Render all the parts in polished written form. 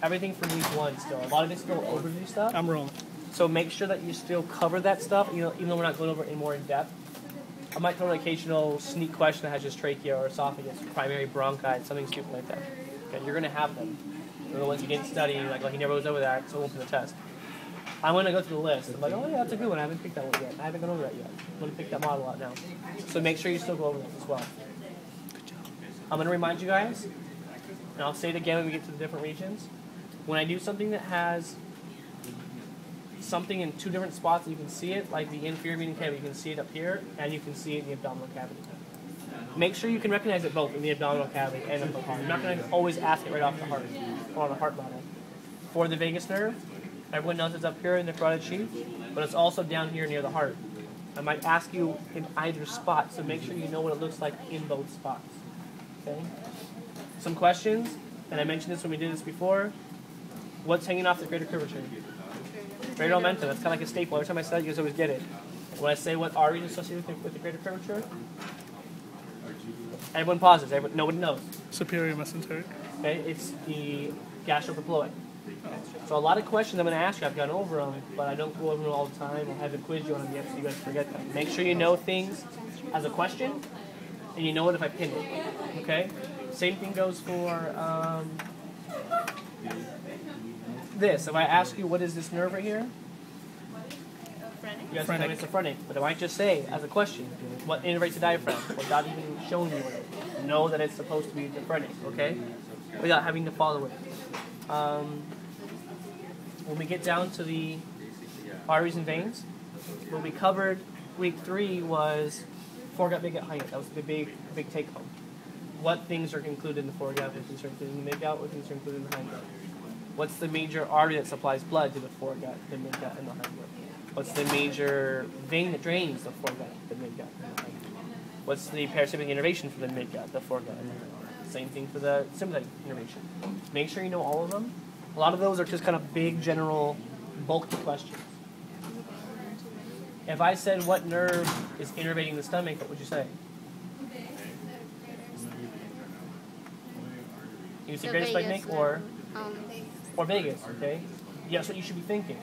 everything for week 1 still. A lot of it's still overview stuff. I'm rolling. So make sure that you still cover that stuff, even though we're not going over it more in depth. I might throw an occasional sneak question that has just trachea or esophagus, primary bronchi, something stupid like that. Okay, you're going to have them. They're the ones you didn't study, like he never goes over that, so it won't be the test. I'm going to go through the list. I'm like, oh yeah, that's a good one. I haven't picked that one yet. I haven't gone over that yet. I'm going to pick that model out now. So make sure you still go over that as well. I'm going to remind you guys, and I'll say it again when we get to the different regions. When I do something that has something in 2 different spots, you can see it, like the inferior median cavity, you can see it up here, and you can see it in the abdominal cavity. Make sure you can recognize it both in the abdominal cavity and in the heart. I'm not going to always ask it right off the heart or on a heart model. For the vagus nerve, everyone knows it's up here in the carotid sheath, but it's also down here near the heart. I might ask you in either spot, so make sure you know what it looks like in both spots. Okay? Some questions, and I mentioned this when we did this before. What's hanging off the greater curvature? Greater omentum. That's kind of like a staple. Every time I say it, you guys always get it. When I say what artery is associated with the greater curvature, everyone pauses. Nobody knows. Superior mesenteric. Okay, it's the gastroepiploid. So a lot of questions I'm going to ask you, I've gone over them, but I don't go over them all the time. I haven't quizzed you on them yet, so you guys forget them. Make sure you know things as a question, and you know it if I pin it. Okay? Same thing goes for this. If I ask you what is this nerve right here, you guys can tell me it's a phrenic. But I might just say, as a question, what innervates the diaphragm, without even showing you it. Know that it's supposed to be the phrenic, okay? Without having to follow it. When we get down to the arteries and veins, what we covered week 3 was foregut, midgut, hindgut. That was the big take home. What things are included in the foregut, what things are included in the midgut, what things are included in the hindgut. What's the major artery that supplies blood to the foregut, the midgut, and the hindgut? What's the major vein that drains the foregut, the midgut, and the hindgut? What's the parasympathetic innervation for the midgut, the foregut, and the hindgut? Same thing for the sympathetic innervation. Make sure you know all of them. A lot of those are just kind of big, general, bulky questions. If I said what nerve is innervating the stomach, what would you say? You say greater splenic or vagus, okay? Yeah, that's what you should be thinking.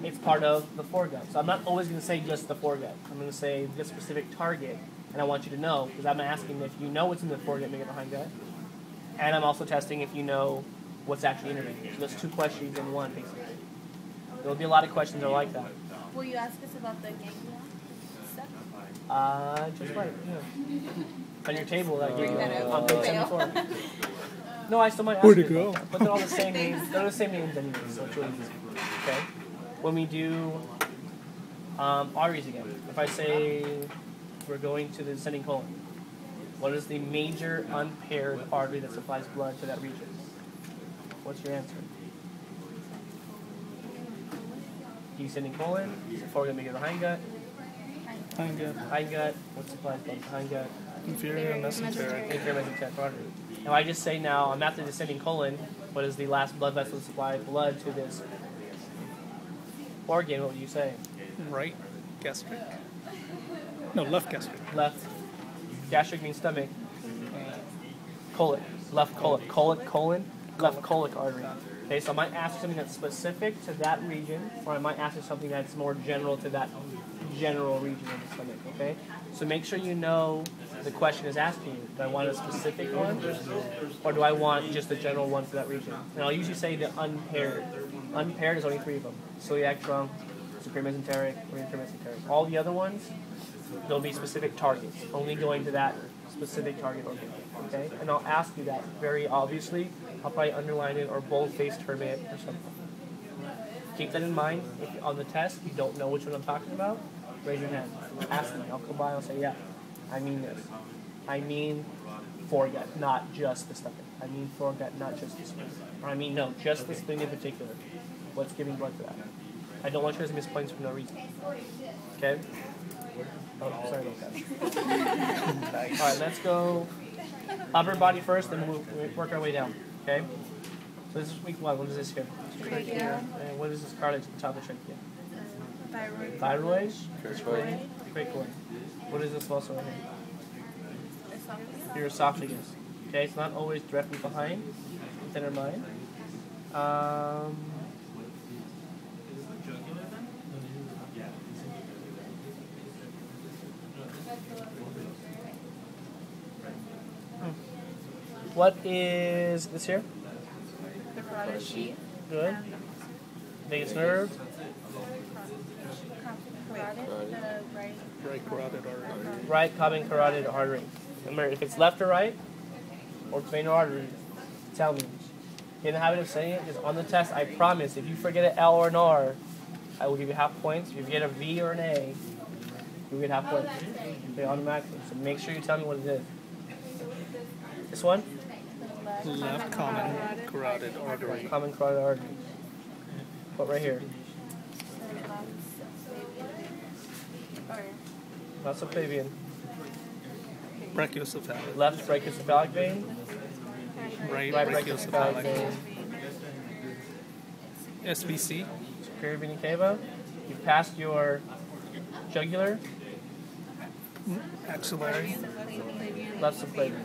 It's part of the foregut. So I'm not always going to say just the foregut. I'm going to say this specific target, and I want you to know, because I'm asking if you know what's in the foregut, midgut, or hindgut, and I'm also testing if you know what's actually innervating. So that's 2 questions in one, basically. There'll be a lot of questions that are like that. Will you ask us about the ganglia stuff? Just right, yeah. On your table, like Bring that up. on page 74. No, I still might ask Where'd you it go? about that. But they're all the same names. They're the same names anyway, so it's really easy. Okay? When we do arteries again, if I say we're going to the descending colon, what is the major unpaired artery that supplies blood to that region? What's your answer? Descending colon, foregut, midgut, or hindgut? Hindgut. Hindgut. What supplies blood to hindgut? Inferior mesenteric. Inferior mesenteric artery. Now I just say now, I'm at the descending colon, what is the last blood vessel to supply blood to this organ? What would you say? Right gastric. No, left gastric. Left. Gastric means stomach. Colic. Left colic. Colon. Left colic artery. Okay, so I might ask you something that's specific to that region, or I might ask you something that's more general to that general region of the stomach, okay? So make sure you know the question is asking you. Do I want a specific one, or do I want just a general one for that region? And I'll usually say the unpaired. Unpaired is only 3 of them. Celiac trunk, superior mesenteric, or inferior mesenteric. All the other ones, there'll be specific targets, only going to that specific target organ, okay? And I'll ask you that very obviously. I'll probably underline it or bold-faced term it or something. Keep that in mind. If on the test you don't know which one I'm talking about, raise your hand. Ask me. I'll come by and I'll say, yeah, I mean this. I mean foregut, not just the stomach. I mean foregut, not just the spleen. Or I mean, no, just the spleen in particular. What's giving blood to that? I don't want you guys to miss points for no reason. Okay? Oh, sorry about that. All right, let's go upper body first, then we'll work our way down. Okay? So this is week 1. What is this here? Trachea. And what is this cartilage at the top of the trachea? Thyroid. Thyroid. Cricoid. What is this muscle right here? Esophagus. Your esophagus. Okay, it's not always directly behind the thinner mind. Um, what is this here? The carotid sheath. Good. Vagus nerve. Carotid. The right. Right carotid artery. Right common carotid artery. Remember, if it's left or right, or vein or artery, tell me. Get in the habit of saying it, because on the test, I promise, if you forget an L or an R, I will give you half points. If you get a V or an A, you get half points. Okay, automatically. So make sure you tell me what it is. This one? Left common carotid artery. Common carotid artery. What right here? Left subclavian. Brachiocephalic. Left brachiocephalic vein. Right Right brachiocephalic brachiocephalic. vein. SVC. Superior vena cava. You passed your jugular. Axillary. Left subclavian.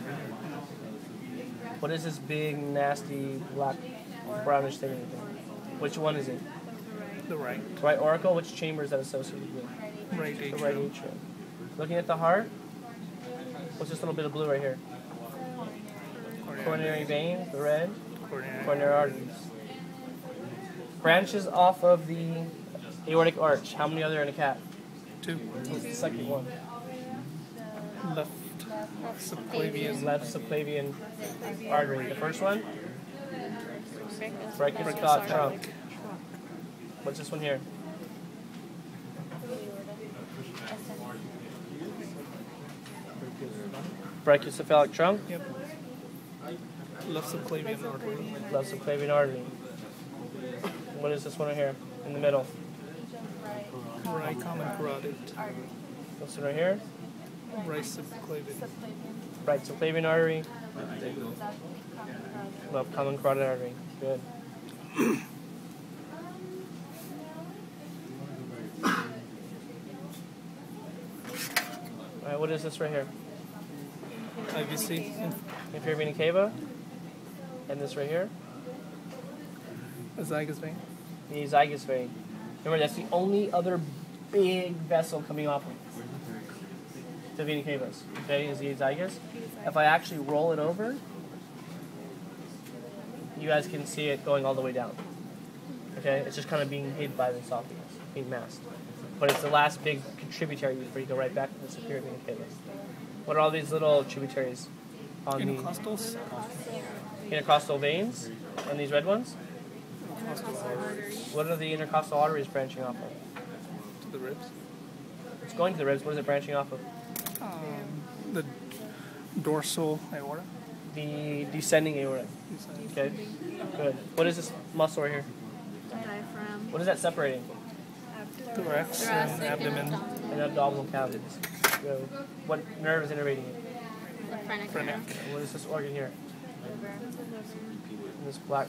What is this big, nasty, black, brownish thing? Which one is it? The right. Right auricle. Which chamber is that associated with? Right The right atrium. atrium. Looking at the heart. What's this little bit of blue right here? Coronary vein, the red. Coronary arteries. Branches off of the aortic arch. How many are there in a cat? 2. What's the second one? Left subclavian. Left subclavian artery. The first one? Brachiocephalic trunk. What's this one here? Brachiocephalic trunk. Yep. Left subclavian artery. Left subclavian artery. What is this one right here? In the middle. Right common carotid. This one right here? Right subclavian. Right subclavian artery. Left common carotid artery. Good. Alright, what is this right here? IVC. Inferior vena cava. And this right here? Azygos vein. The azygos vein. Remember, that's the only other big vessel coming off of the vena cavas. Okay, is the azygos. If I actually roll it over, you guys can see it going all the way down. Okay, it's just kind of being hid by the esophagus, being masked. But it's the last big contributory before you go right back to the superior vena cava. What are all these little tributaries on Intercostals. the intercostal veins and these red ones? Intercostal arteries. What are the intercostal arteries branching off of? To the ribs. It's going to the ribs. What is it branching off of? The dorsal aorta. The descending aorta. Okay, good. What is this muscle right here? Diaphragm. What is that separating? Thorax and abdomen. And abdominal cavities. Good. What nerve is innervating it? Phrenic. And what is this organ here? And this black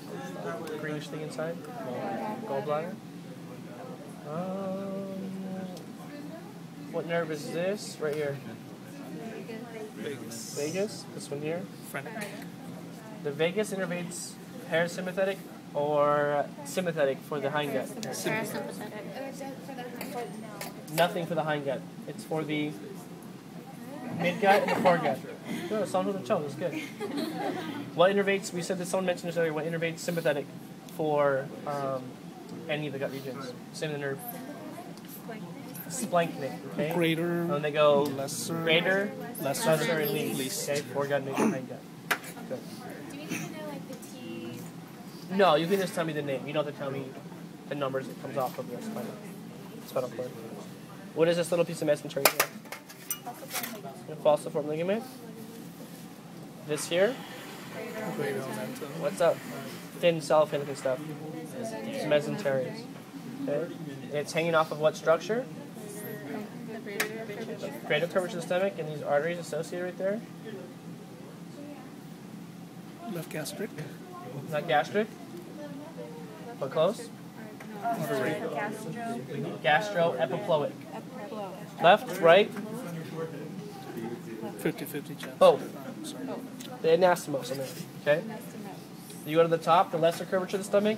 greenish thing inside? Gallbladder. What nerve is this? Right here. Vagus. Vagus. This one here. Phrenic. The vagus innervates parasympathetic or sympathetic for the hindgut. Nothing for the hindgut. It's for the midgut and the foregut. Good, sound with the toe, that's good. What innervates, we said that someone mentioned this earlier, what innervates sympathetic for any of the gut regions? Same in the nerve. Splanchnic, okay? Greater. And they go Lesser. greater, Lesser. lesser, and least. Okay, foregut, midgut, hindgut. Good. Do we need to know like the T? No, you can just tell me the name. You don't have to tell me the numbers it comes off of the spinal cord. What is this little piece of mesentery here? A falciform ligament. This here, Greater omentum. what's up? Thin cellophanic and stuff. It's mesenteries. Okay? It's hanging off of what structure? Greater curvature of the stomach and these arteries associated right there. Left gastric. Not gastric, but close. Gastroepiploic. Left, right, 50-50 chest. both. Sorry. The anastomos, I mean. Okay? You go to the top, the lesser curvature of the stomach,